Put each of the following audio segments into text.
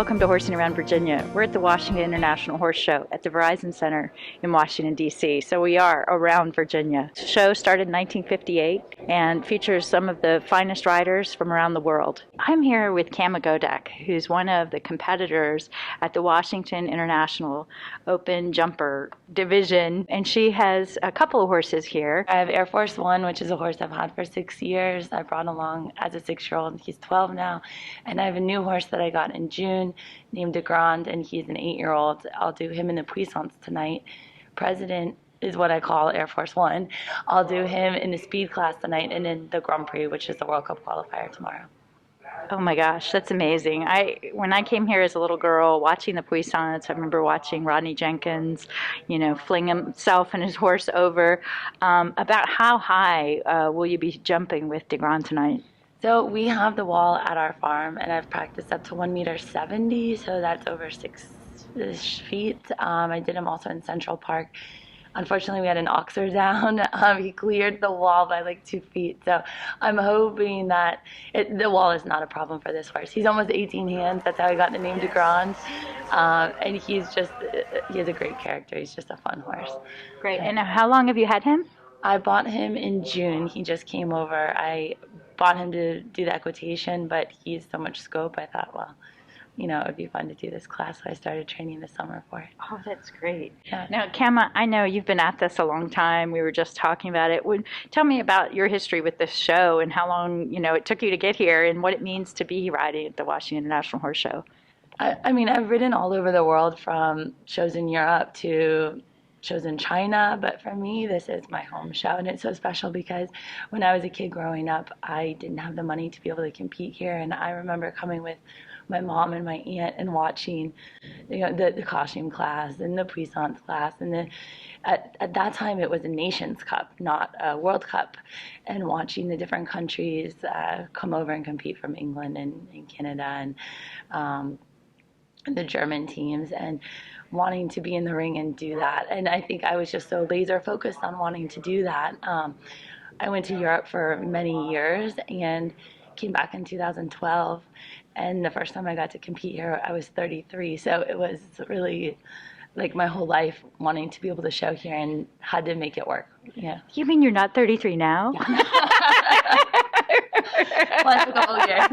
Welcome to Horsing Around Virginia. We're at the Washington International Horse Show at the Verizon Center in Washington, D.C. So we are around Virginia. The show started in 1958 and features some of the finest riders from around the world. I'm here with Kama Godek, who's one of the competitors at the Washington International Open Jumper Division, and she has a couple of horses here. I have Air Force One, which is a horse I've had for 6 years. I brought along as a 6-year-old. He's 12 now. And I have a new horse that I got in June named DeGrand, and he's an 8-year-old. I'll do him in the Puissance tonight. President is what I call Air Force One. I'll do him in the speed class tonight and in the Grand Prix, which is the World Cup qualifier tomorrow. Oh my gosh, that's amazing. When I came here as a little girl watching the Puissance, I remember watching Rodney Jenkins, fling himself and his horse over. About how high will you be jumping with DeGrand tonight? So we have the wall at our farm, and I've practiced up to 1.70 meters, so that's over 6 feet. I did him also in Central Park. Unfortunately, we had an oxer down. He cleared the wall by like 2 feet. So I'm hoping that the wall is not a problem for this horse. He's almost 18 hands. That's how I got the name DeGrand. And he has a great character. He's just a fun horse. Great. And how long have you had him? I bought him in June. He just came over. I bought him to do the equitation, but he's so much scope. I thought, well, it would be fun to do this class, so I started training this summer for it. Oh, that's great. Yeah. Now, Kama, I know you've been at this a long time. We were just talking about it. Tell me about your history with this show and how long, it took you to get here and what it means to be riding at the Washington International Horse Show. I mean, I've ridden all over the world, from shows in Europe to shows in China, but for me, this is my home show, and it's so special because when I was a kid growing up, I didn't have the money to be able to compete here, and I remember coming with my mom and my aunt and watching, the costume class and the Puissance class, and at that time it was a Nations Cup, not a World Cup, and watching the different countries come over and compete from England and Canada and the German teams, and wanting to be in the ring and do that. And I think I was just so laser focused on wanting to do that. I went to Europe for many years and came back in 2012. And the first time I got to compete here, I was 33. So it was really like my whole life wanting to be able to show here and had to make it work. Yeah. You mean you're not 33 now? Well, a couple years.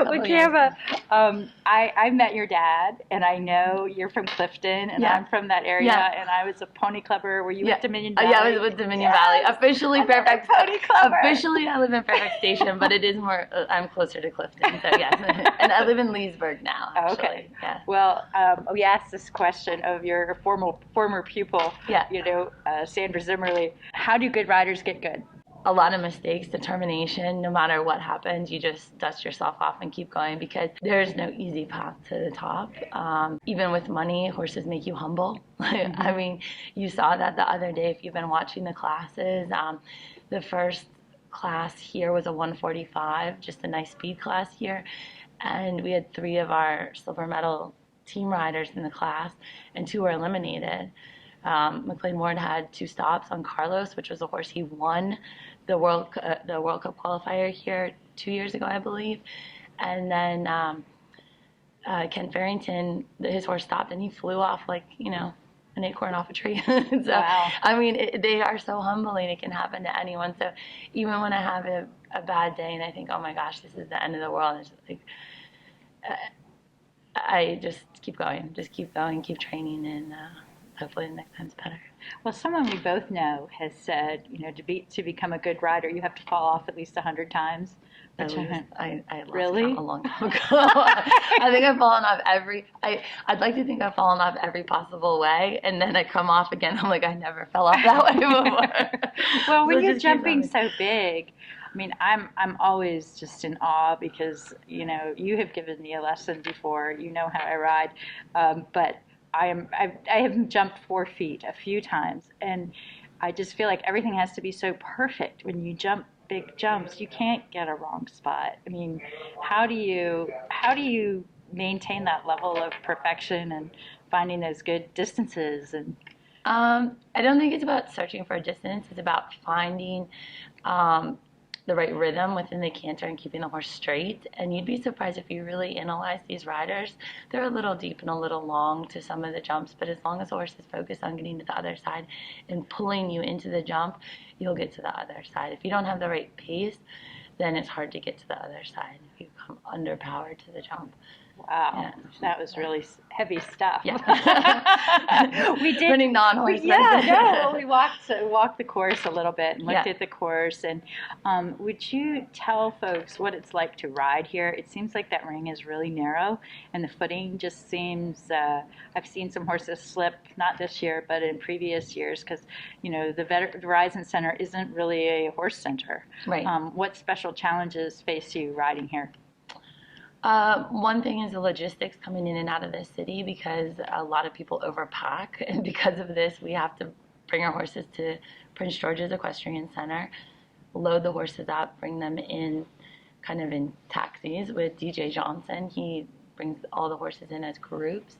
Well, Kama, I met your dad, and I know you're from Clifton, and I'm from that area, and I was a pony clubber. Were you at Dominion Valley? Yeah, I was with Dominion Valley. Officially Fairfax. Pony clubber. Officially, I live in Fairfax Station, but it is more. I'm closer to Clifton, so yes. And I live in Leesburg now. Actually. Okay. Yeah. Well, we asked this question of your former pupil. Yeah. Sandra Zimmerly. How do good riders get good? A lot of mistakes, determination. No matter what happens, you just dust yourself off and keep going, because there's no easy path to the top. Even with money, horses make you humble. I mean, you saw that the other day if you've been watching the classes. The first class here was a 145, just a nice speed class here. And we had 3 of our silver medal team riders in the class, and 2 were eliminated. McLean Ward had 2 stops on Carlos, which was a horse he won the World Cup qualifier here 2 years ago, I believe. And then Ken Farrington, his horse stopped, and he flew off like, an acorn off a tree. So, wow. I mean, they are so humbling. It can happen to anyone. So even when I have a bad day and I think, oh my gosh, this is the end of the world, it's just like, I just keep going, keep training, and hopefully the next time's better. Well, someone we both know has said, to become a good rider, you have to fall off at least 100 times. I lost really? count a long time ago. I think I've fallen off I'd like to think I've fallen off every possible way, and then I come off again. I'm like, I never fell off that way before. Well, when you're jumping so big, I mean, I'm always just in awe because, you have given me a lesson before. You know how I ride, but I have jumped 4 feet a few times, and I just feel like everything has to be so perfect when you jump big jumps. You can't get a wrong spot. I mean, how do you maintain that level of perfection and finding those good distances? And I don't think it's about searching for a distance. It's about finding the right rhythm within the canter and keeping the horse straight. And you'd be surprised if you really analyze these riders. They're a little deep and a little long to some of the jumps, but as long as the horse is focused on getting to the other side and pulling you into the jump, you'll get to the other side. If you don't have the right pace, then it's hard to get to the other side if you come underpowered to the jump. Wow, Yeah. That was really heavy stuff. Yeah. We did running non-horse. We walked the course a little bit and looked at the course. And would you tell folks what it's like to ride here? It seems like that ring is really narrow, and the footing just seems. I've seen some horses slip, not this year, but in previous years, because the Verizon Center isn't really a horse center. Right. What special challenges face you riding here? One thing is the logistics coming in and out of the city, because a lot of people overpack, and because of this we have to bring our horses to Prince George's Equestrian Center, load the horses up, bring them in kind of in taxis with DJ Johnson. He brings all the horses in as groups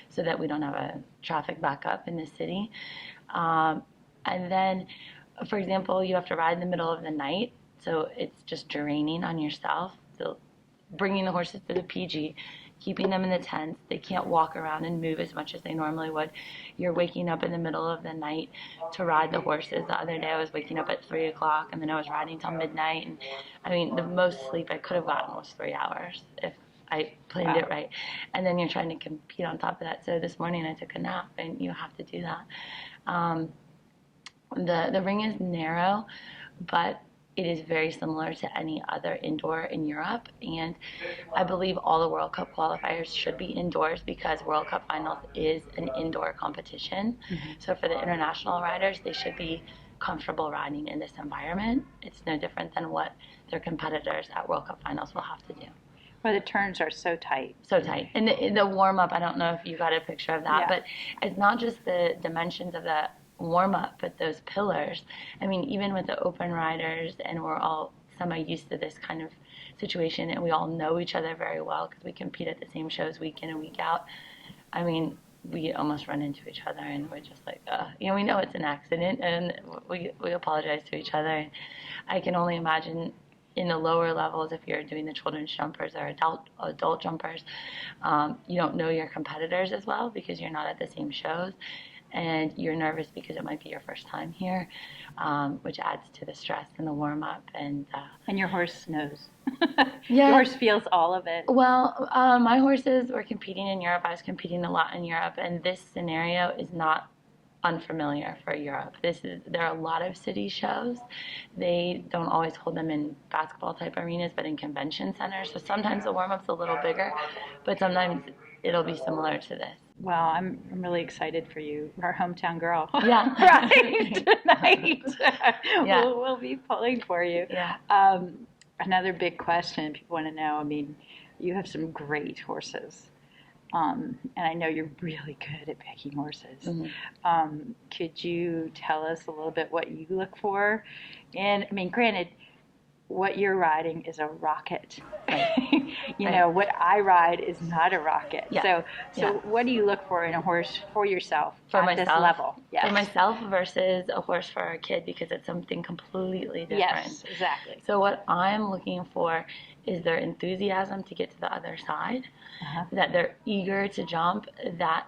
so that we don't have a traffic backup in the city. And then, for example, you have to ride in the middle of the night, so it's just draining on yourself. So bringing the horses to the PG, keeping them in the tents. They can't walk around and move as much as they normally would. You're waking up in the middle of the night to ride the horses. The other day I was waking up at 3 o'clock, and then I was riding till midnight. And I mean, the most sleep I could have gotten was 3 hours if I planned it right. And then you're trying to compete on top of that. So this morning I took a nap, and you have to do that. The ring is narrow, but it is very similar to any other indoor in Europe, and I believe all the World Cup qualifiers should be indoors, because World Cup Finals is an indoor competition. Mm-hmm. So for the international riders, they should be comfortable riding in this environment. It's no different than what their competitors at World Cup Finals will have to do. Well, the turns are so tight. So tight. And the warm-up, I don't know if you got a picture of that, but it's not just the dimensions of the warm up, but those pillars. I mean, even with the open riders, and we're all semi-used to this kind of situation, and we all know each other very well because we compete at the same shows week in and week out. I mean, we almost run into each other, and we're just like, we know it's an accident, and we apologize to each other. I can only imagine in the lower levels, if you're doing the children's jumpers or adult jumpers, you don't know your competitors as well because you're not at the same shows. And you're nervous because it might be your first time here, which adds to the stress and the warm-up. And your horse knows. Your horse feels all of it. Well, my horses were competing in Europe. I was competing a lot in Europe, and this scenario is not unfamiliar for Europe. There are a lot of city shows. They don't always hold them in basketball-type arenas, but in convention centers. So sometimes the warm-up's a little bigger, but sometimes it'll be similar to this. Well, I'm really excited for you, our hometown girl. Yeah. Right, tonight. Yeah. We'll be pulling for you. Yeah. Another big question people want to know, I mean, you have some great horses. And I know you're really good at picking horses. Mm-hmm. Could you tell us a little bit what you look for? And, I mean, granted, what you're riding is a rocket. You know, what I ride is not a rocket. Yeah. So what do you look for in a horse for yourself at this level? Yes. For myself versus a horse for a kid, because it's something completely different. Yes, exactly. So what I'm looking for is their enthusiasm to get to the other side, that they're eager to jump, that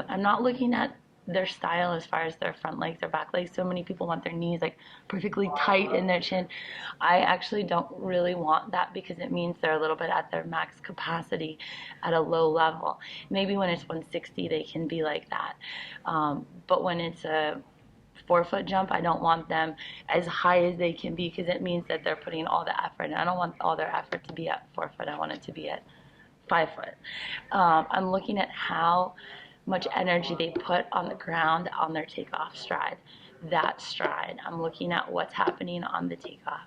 I'm not looking at their style as far as their front legs or back legs. So many people want their knees like perfectly tight in their chin. I actually don't really want that, because it means they're a little bit at their max capacity at a low level. Maybe when it's 160 they can be like that, but when it's a 4-foot jump, I don't want them as high as they can be, because it means that they're putting all the effort, and I don't want all their effort to be at 4 foot. I want it to be at 5 foot. I'm looking at how much energy they put on the ground on their takeoff stride. That stride, I'm looking at what's happening on the takeoff.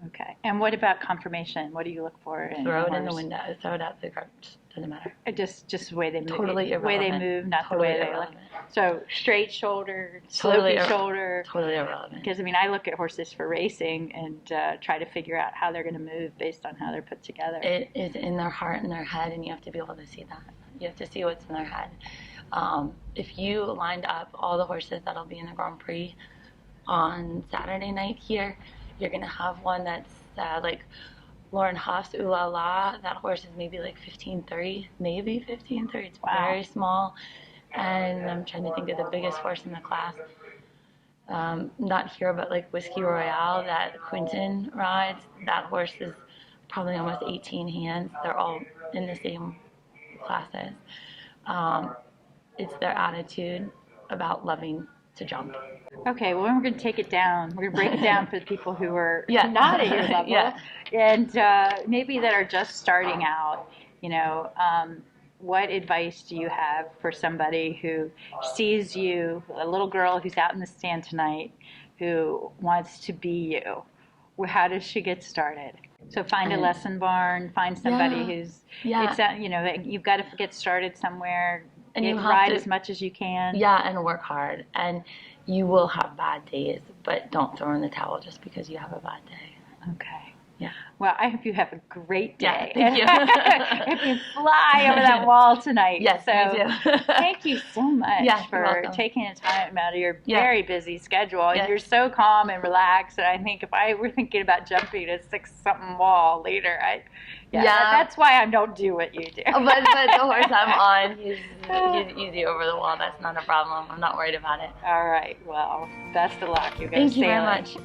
Okay. And what about confirmation? What do you look for? Throw it in the window. Throw it out the garbage. Doesn't matter. Just the way they move. Totally irrelevant. The way they move, not totally the way they irrelevant. look. So straight shoulder, Totally slopey shoulder. Totally irrelevant. Because, I mean, I look at horses for racing and try to figure out how they're going to move based on how they're put together. It is in their heart and their head, and you have to be able to see that. You have to see what's in their head. If you lined up all the horses that'll be in the Grand Prix on Saturday night here, you're going to have one that's like Lauren Hoff's Ooh La La. That horse is maybe like 1530, maybe 1530. It's Wow. very small. And I'm trying to think of the biggest horse in the class. Not here, but like Whiskey Royale that Quinton rides. That horse is probably almost 18 hands. They're all in the same classes. It's their attitude about loving to jump. Okay, well, we're going to take it down. We're going to break it down for the people who are Yeah. not at your level Yeah. and maybe that are just starting out. You know, what advice do you have for somebody who sees you, a little girl who's out in the stand tonight, who wants to be you? How does she get started? So find a lesson barn, find somebody who's, it's, you know, you've got to get started somewhere, and you ride as much as you can. Yeah, and work hard. And you will have bad days, but don't throw in the towel just because you have a bad day. Okay. Yeah. Well, I hope you have a great day. Yeah, thank you. If you fly over that wall tonight. Yes, so me too. Thank you so much for taking the time out of your very busy schedule. And you're so calm and relaxed. And I think if I were thinking about jumping a 6-something wall later, that's why I don't do what you do. But the horse I'm on, he's easy over the wall. That's not a problem. I'm not worried about it. All right. Well, best of luck. You're going to Thank you very much.